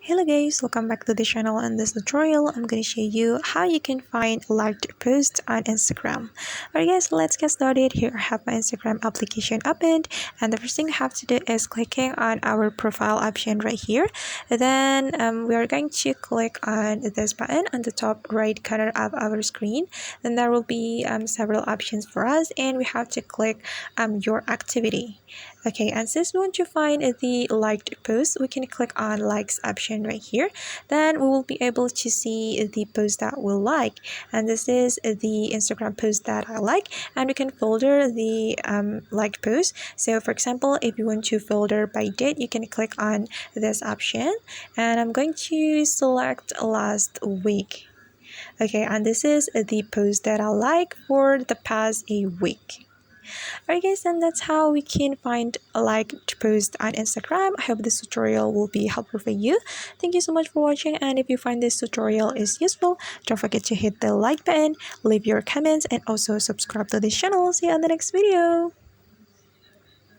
Hello guys, welcome back to the channel. In this tutorial, I'm going to show you how you can find liked posts on Instagram. Alright guys, let's get started. Here I have my Instagram application opened, and the first thing you have to do is clicking on our profile option right here. Then we are going to click on this button on the top right corner of our screen. Then there will be several options for us, and we have to click your activity. Okay, and since we want to find the liked post, we can click on likes option right here. Then we will be able to see the post that we like, and this is the Instagram post that I like, and we can filter the liked post. So for example, if you want to filter by date, you can click on this option, and I'm going to select last week. Okay, and this is the post that I like for the past a week. Alright guys, and that's how we can find a liked post on Instagram. I hope this tutorial will be helpful for you. Thank you so much for watching, and if you find this tutorial is useful, don't forget to hit the like button, leave your comments, and also subscribe to this channel. See you on the next video.